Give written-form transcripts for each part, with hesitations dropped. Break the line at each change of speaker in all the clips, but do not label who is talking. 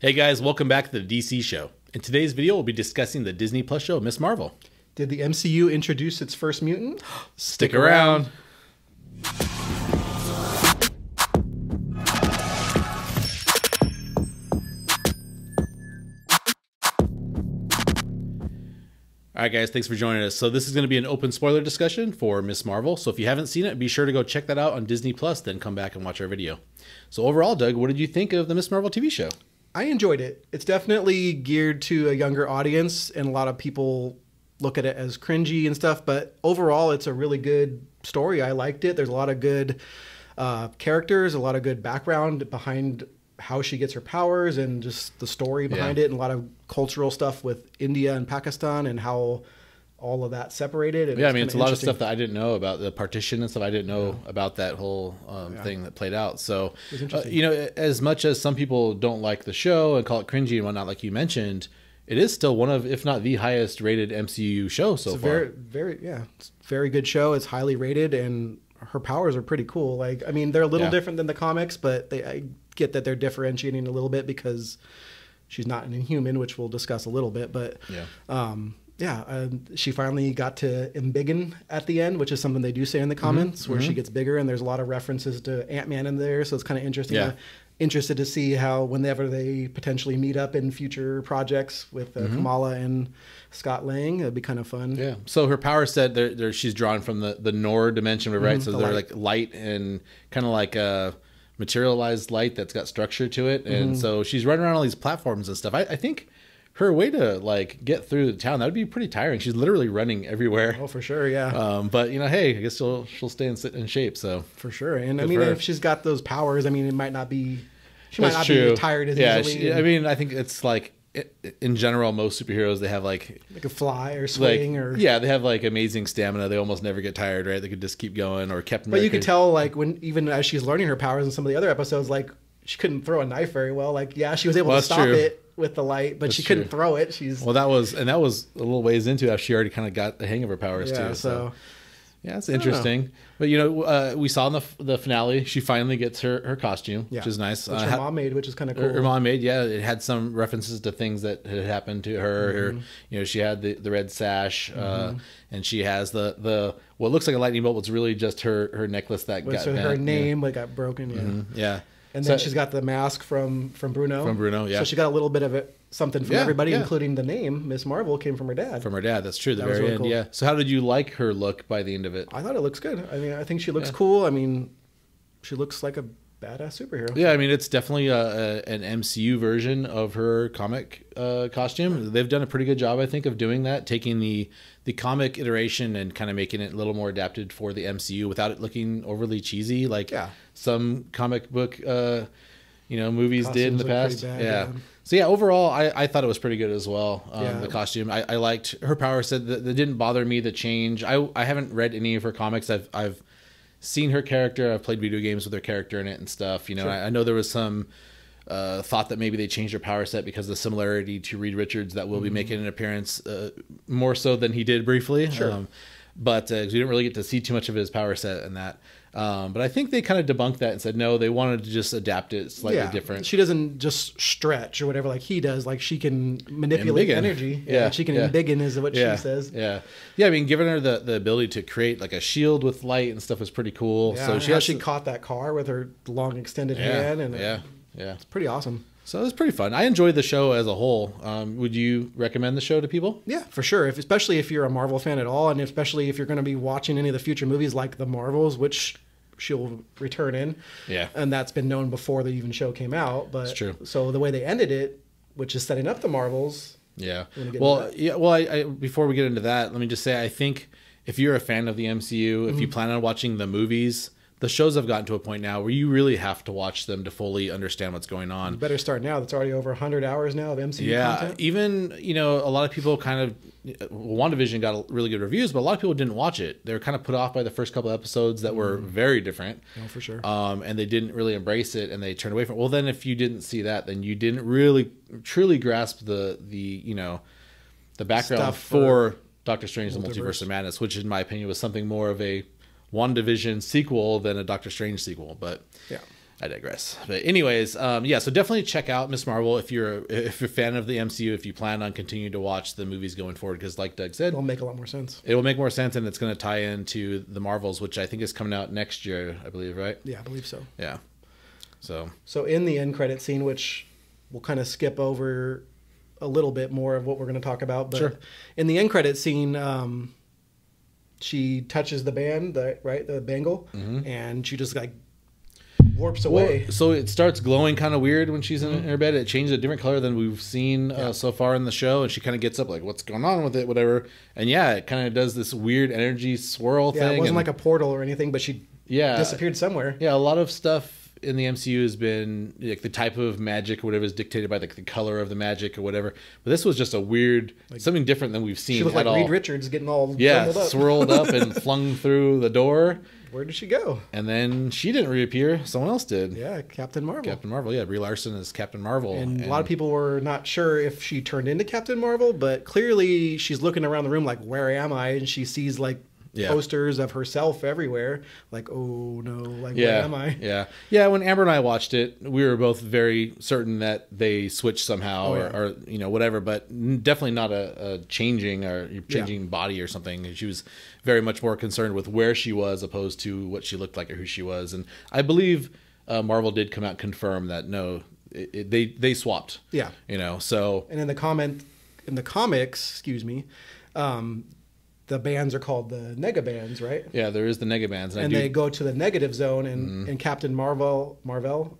Hey guys, welcome back to the DC show. In today's video, we'll be discussing the Disney Plus show, Ms. Marvel.
Did the MCU introduce its first mutant?
Stick around. All right, guys, thanks for joining us. So this is going to be an open spoiler discussion for Ms. Marvel. So if you haven't seen it, be sure to go check that out on Disney Plus, then come back and watch our video. So overall, Doug, what did you think of the Ms. Marvel TV show?
I enjoyed it. It's definitely geared to a younger audience, and a lot of people look at it as cringy and stuff, but overall, it's a really good story. I liked it. There's a lot of good characters, a lot of good background behind how she gets her powers and just the story behind it, and a lot of cultural stuff with India and Pakistan and how all of that separated. And
yeah, I mean, it's a lot of stuff that I didn't know about the partition and stuff. I didn't know about that whole thing that played out. So, you know, as much as some people don't like the show and call it cringy and whatnot, like you mentioned, it is still one of, if not the highest rated MCU show so far.
It's a very good show. It's highly rated, and her powers are pretty cool. Like, I mean, they're a little different than the comics, but I get that they're differentiating a little bit because she's not an Inhuman, which we'll discuss a little bit. But she finally got to embiggen at the end, which is something they do say in the comments, where she gets bigger, and there's a lot of references to Ant-Man in there, so it's kind of interesting. Interested to see how whenever they potentially meet up in future projects with Kamala and Scott Lang, it'd be kind of fun.
Yeah. So her power set, she's drawn from the Nord dimension, right? So they're like light and kind of like a materialized light that's got structure to it, and so she's running around all these platforms and stuff. I think her way to like get through the town, that would be pretty tiring. She's literally running everywhere.
Oh, for sure, yeah.
But you know, hey, I guess she'll stay in shape. So
for sure, and I mean, if she's got those powers, I mean, it might not be. She might not be tired as easily.
I mean, I think it's like in general, most superheroes, they have like
a fly or swing
they have like amazing stamina. They almost never get tired, right? They could just keep going or kept.
But you could tell, like, when even as she's learning her powers in some of the other episodes, like she couldn't throw a knife very well. Like, she was able to stop it with the light, but she couldn't throw it. That was a little ways into after she already kind of got the hang of her powers too. So yeah, it's interesting. But you know, we saw in the finale, she finally gets her costume, which is nice. Which her mom made, which is kind of cool.
Her mom made, it had some references to things that had happened to her. You know, she had the red sash, and she has the what looks like a lightning bolt. It's really just her necklace that got bent.
Her name got broken. And then she's got the mask from Bruno.
From Bruno, yeah.
So she got a little bit of something from everybody, including the name. Miss Marvel came from her dad.
From her dad, that's true. The very end, cool. So how did you like her look by the end of it?
I thought it looks good. I mean, I think she looks cool. I mean, she looks like a badass superhero. Yeah,
I mean, it's definitely an MCU version of her comic costume. They've done a pretty good job, I think, of doing that, taking the comic iteration and kind of making it a little more adapted for the MCU without it looking overly cheesy, like some comic book movies did in the past. So overall, I thought it was pretty good as well. The costume, I liked her power set. That didn't bother me, the change. I haven't read any of her comics. I've seen her character. I've played video games with her character in it and stuff. You know, I know there was some thought that maybe they changed her power set because of the similarity to Reed Richards that will be making an appearance more so than he did briefly. But we didn't really get to see too much of his power set in that. But I think they kind of debunked that and said, no, they wanted to just adapt it slightly different.
She doesn't just stretch or whatever like he does. Like, she can manipulate energy. She can embiggen is what she says.
I mean, giving her the ability to create like a shield with light and stuff is pretty cool. So
she caught that car with her long extended hand. And it's pretty awesome.
So it was pretty fun. I enjoyed the show as a whole. Would you recommend the show to people?
Yeah, for sure. Especially if you're a Marvel fan at all, and especially if you're going to be watching any of the future movies like The Marvels, which she'll return in. And that's been known before the even show came out. But
it's true.
So the way they ended it, which is setting up The Marvels.
Well, before we get into that, let me just say, I think if you're a fan of the MCU, if you plan on watching the movies, the shows have gotten to a point now where you really have to watch them to fully understand what's going on.
You better start now. That's already over 100 hours now of MCU content.
Even, a lot of people kind of, WandaVision got really good reviews, but a lot of people didn't watch it. They were kind of put off by the first couple of episodes that were very different.
Oh, for sure.
And they didn't really embrace it, and they turned away from it. Well, then if you didn't see that, then you didn't really truly grasp the background for Doctor Strange: The Multiverse of Madness, which in my opinion was something more of a WandaVision sequel than a Doctor Strange sequel. But I digress. But anyways, yeah, so definitely check out Miss Marvel if you're a fan of the MCU, if you plan on continuing to watch the movies going forward, because like Doug said,
It'll make a lot more sense.
it will make more sense, and it's going to tie into the Marvels, which I think is coming out next year, I believe, right?
Yeah, I believe so.
Yeah.
So in the end credit scene, which we'll kind of skip over a little bit more of what we're going to talk about, but
Sure.
in the end credit scene, she touches the band, the bangle, and she just like warps away.
Well, so it starts glowing kind of weird when she's in her bed. It changes a different color than we've seen so far in the show, and she kind of gets up like, what's going on with it, whatever. And yeah, it kind of does this weird energy swirl thing.
It wasn't like a portal or anything, but she disappeared somewhere.
Yeah, a lot of stuff in the MCU has been like the type of magic or whatever is dictated by like the color of the magic or whatever. But this was just a weird, something different than we've seen.
She looked like Reed Richards getting all
up.
up.
Swirled up and flung through the door.
Where did she go?
And then she didn't reappear. Someone else did.
Yeah, Captain Marvel.
Captain Marvel, yeah. Brie Larson is Captain Marvel.
And a lot of people were not sure if she turned into Captain Marvel, but clearly she's looking around the room like, where am I? And she sees like posters of herself everywhere. Like, oh no, like where am I?
Yeah, when Amber and I watched it, we were both very certain that they switched somehow or you know, whatever, but definitely not a changing body or something. She was very much more concerned with where she was opposed to what she looked like or who she was. And I believe Marvel did come out and confirm that no, they swapped.
Yeah.
You know, so.
And in the comics, excuse me, the bands are called the nega bands, right?
Yeah, there is the nega bands.
And they go to the negative zone, and Captain Marvel, I don't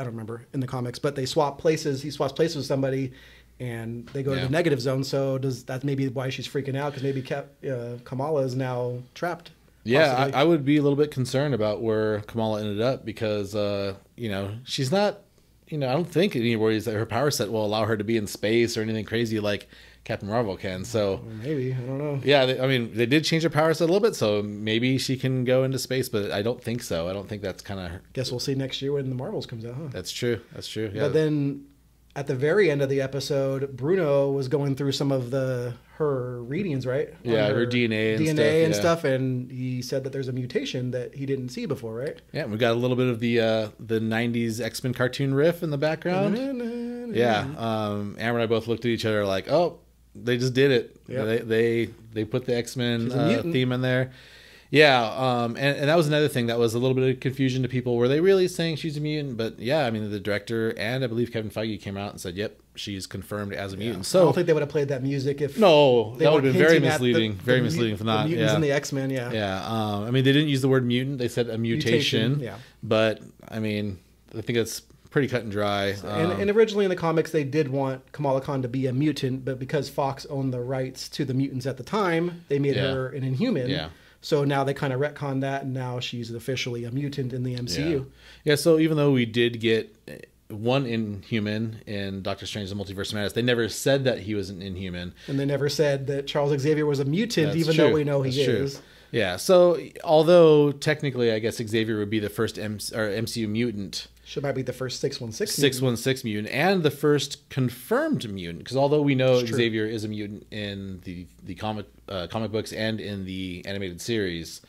remember in the comics, but they swap places. He swaps places with somebody, and they go to the negative zone. So that maybe why she's freaking out, because maybe Kamala is now trapped.
Yeah, I would be a little bit concerned about where Kamala ended up because, you know, she's not, you know, I don't think anywhere that her power set will allow her to be in space or anything crazy like Captain Marvel can. So
maybe, I don't know.
Yeah, they did change her power set a little bit, so maybe she can go into space, but I don't think so. I don't think that's kind of.
Guess we'll see next year when the Marvels comes out, huh?
That's true. Yeah.
But then at the very end of the episode, Bruno was going through some of her readings, right?
Yeah, her DNA
and stuff, and he said that there's a mutation that he didn't see before, right?
Yeah, we got a little bit of the '90s X-Men cartoon riff in the background. Yeah, Amber and I both looked at each other like, oh. They just did it. Yep. They put the X-Men theme in there. Yeah, and that was another thing that was a little bit of confusion to people. Were they really saying she's a mutant? But yeah, I mean, the director and I believe Kevin Feige came out and said, yep, she's confirmed as a mutant. So
I don't think they would have played that music if
that would have been very misleading. Very misleading for not.
The mutants and the X-Men,
Yeah. I mean, they didn't use the word mutant. They said a mutation.
Yeah.
But I mean, I think it's pretty cut and dry.
And originally in the comics, they did want Kamala Khan to be a mutant, but because Fox owned the rights to the mutants at the time, they made her an Inhuman.
Yeah.
So now they kind of retconned that, and now she's officially a mutant in the MCU.
Yeah, so even though we did get one Inhuman in Doctor Strange: The Multiverse of Madness, they never said that he was an Inhuman.
And they never said that Charles Xavier was a mutant, though we know he is.
Yeah, so although technically I guess Xavier would be the first MCU mutant,
she might be the first 616
mutant and the first confirmed mutant, because although we know Xavier is a mutant in the comic books and in the animated series,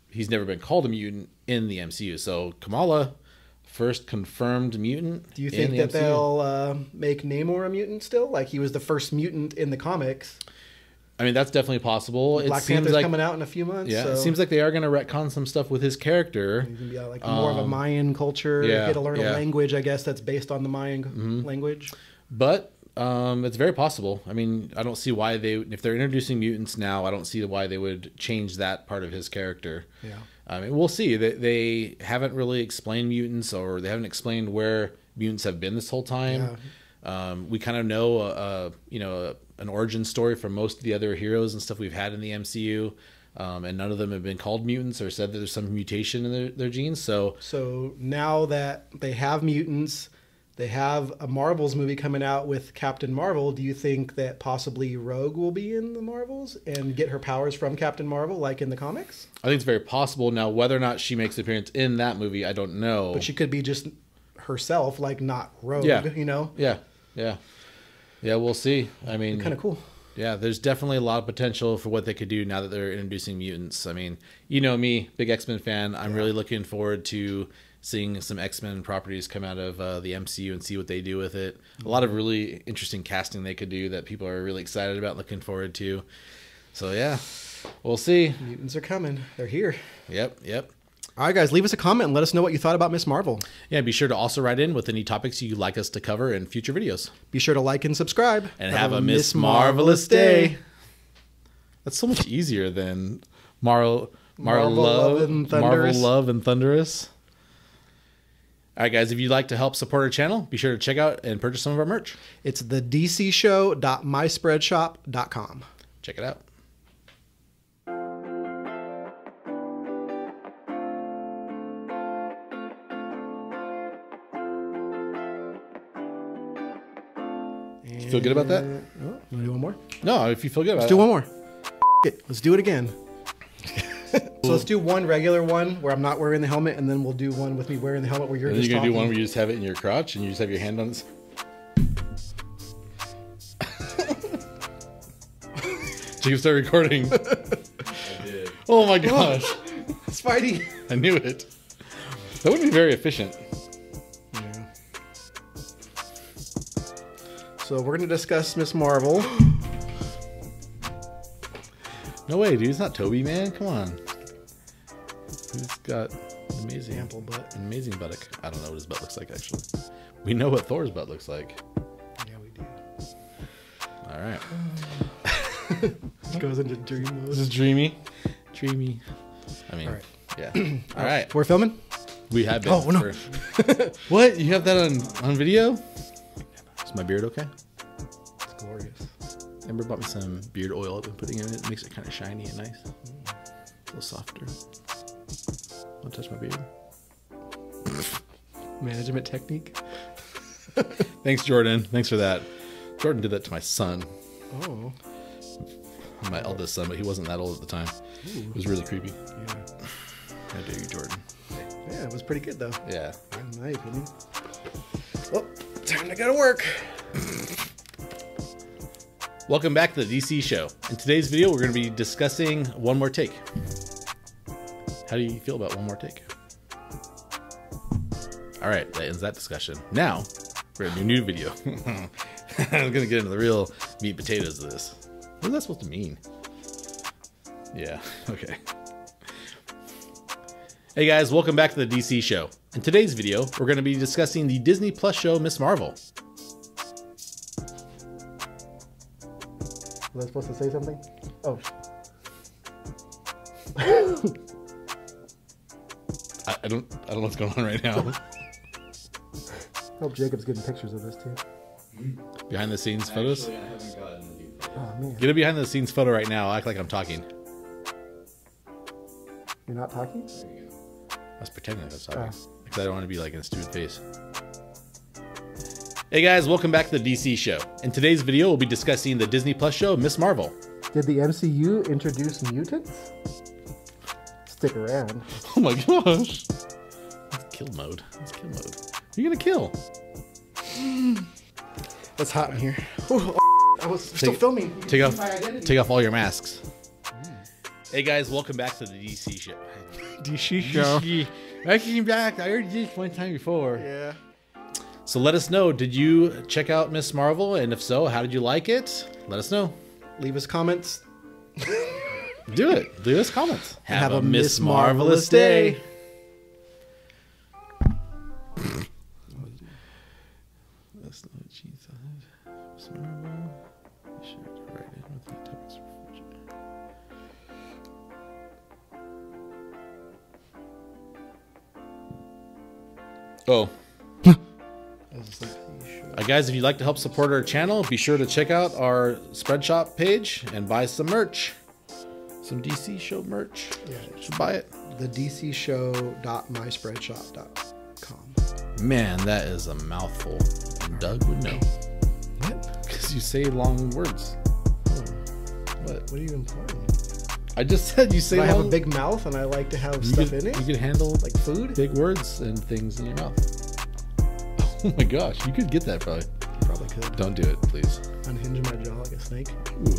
he's never been called a mutant in the MCU. So Kamala, first confirmed mutant.
Do you think that they'll make Namor a mutant still? Like he was the first mutant in the comics.
I mean, that's definitely possible.
Black Panther's coming out in a few months.
Yeah, so. It seems like they are going to retcon some stuff with his character.
He's going to be like more of a Mayan culture.
Yeah,
get to learn a language, I guess, that's based on the Mayan language.
But it's very possible. I mean, I don't see why if they're introducing mutants now, I don't see why they would change that part of his character.
Yeah. I
mean, we'll see. They haven't really explained mutants, or they haven't explained where mutants have been this whole time. Yeah. We kind of know, an origin story from most of the other heroes and stuff we've had in the MCU, and none of them have been called mutants or said that there's some mutation in their genes. So
now that they have mutants, they have a Marvels movie coming out with Captain Marvel. Do you think that possibly Rogue will be in the Marvels and get her powers from Captain Marvel, like in the comics?
I think it's very possible. Now, whether or not she makes an appearance in that movie, I don't know.
But she could be just herself, like not Rogue, you know?
Yeah, we'll see. I mean,
kind of cool.
Yeah, there's definitely a lot of potential for what they could do now that they're introducing mutants. I mean, you know me, big X-Men fan. I'm really looking forward to seeing some X-Men properties come out of the MCU and see what they do with it. A lot of really interesting casting they could do that people are really excited about, looking forward to. So yeah, we'll see.
Mutants are coming. They're here.
Yep.
All right, guys, leave us a comment and let us know what you thought about Ms. Marvel.
Yeah, be sure to also write in with any topics you'd like us to cover in future videos.
Be sure to like and subscribe.
And have a Miss Marvelous day. That's so much easier than Marvel Love and Thunderous. All right, guys, if you'd like to help support our channel, be sure to check out and purchase some of our merch.
It's the dcshow.myspreadshop.com.
Check it out. You feel good about that?
Oh, you want to do one more?
No, if you feel good about
Let's
it.
do one more. Let's do it again. So let's do one regular one where I'm not wearing the helmet, and then we'll do one with me wearing the helmet where you're
And then
just
you're going to do
talking.
one where you just have it in your crotch and you just have your hand on it. So you start recording. I did. Oh my gosh.
Spidey.
I knew it. That would be very efficient.
Yeah. So we're going to discuss Ms. Marvel.
No way, dude. It's not Toby, man. Come on. He's got amazing
Ample butt.
Amazing buttock. I don't know what his butt looks like, actually. We know what Thor's butt looks like.
Yeah, we do.
All right.
It goes into dream mode.
This is dreamy. Dreamy. I mean,
All right.
yeah. All right.
We're filming?
We have been.
Oh, no.
What? You have that on video? Is my beard okay?
It's glorious.
Amber bought me some beard oil I've been putting in it. It makes it kind of shiny and nice. A little softer. Want to touch my beard?
Management technique.
Thanks, Jordan. Thanks for that. Jordan did that to my son.
Oh.
My eldest son, but he wasn't that old at the time.
Ooh.
It was really creepy.
Yeah.
How dare you, Jordan?
Yeah, it was pretty good, though.
Yeah.
In my opinion. Well, time to go to work.
Welcome back to the DC show. In today's video, we're going to be discussing One More Take. How do you feel about One More Take? All right, that ends that discussion. Now, we're in a new video. I'm going to get into the real meat and potatoes of this. What is that supposed to mean? Yeah, okay. Hey guys, welcome back to the DC show. In today's video, we're going to be discussing the Disney Plus show Ms. Marvel.
Was I supposed to say something? Oh.
I don't know what's going on right now.
Hope Jacob's getting pictures of this too.
Behind the scenes photos?
Actually, I haven't gotten any photos.
Oh man.
Get a behind the scenes photo right now. Act like I'm talking.
You're not talking?
There you go.
I was pretending like I was talking.
Oh.
Because I don't want to be like in a stupid face. Hey guys, welcome back to the DC show. In today's video, we'll be discussing the Disney Plus show Ms. Marvel.
Did the MCU introduce mutants? Stick around.
Oh my gosh. That's kill mode. That's kill mode. Who are you gonna kill?
It's hot in here. Ooh, I was still filming.
Take off all your masks. Hey guys, welcome back to the DC show.
DC show.
I came back. I heard this one time before.
Yeah.
So let us know, did you check out Ms. Marvel? And if so, how did you like it? Let us know.
Leave us comments.
Do it. Leave us comments.
Have a Miss Marvelous day.
That's not what she said. Ms. Marvel. Be sure to write in with the topics for future. Oh. Guys, if you'd like to help support our channel, be sure to check out our Spreadshop page and buy some merch. Some DC show merch.
Yeah.
You should buy it.
The dcshow.myspreadshop.com.
Man, that is a mouthful. And Doug would know.
What?
Because you say long words. What?
What are you implying?
I just said you say
I
long...
have a big mouth and I like to have
you
stuff
could,
in it.
You can handle
Like food?
big words and things in your mouth. Oh my gosh, you could get that probably.
You probably could.
Don't do it, please.
Unhinge my jaw like a snake.
Ooh.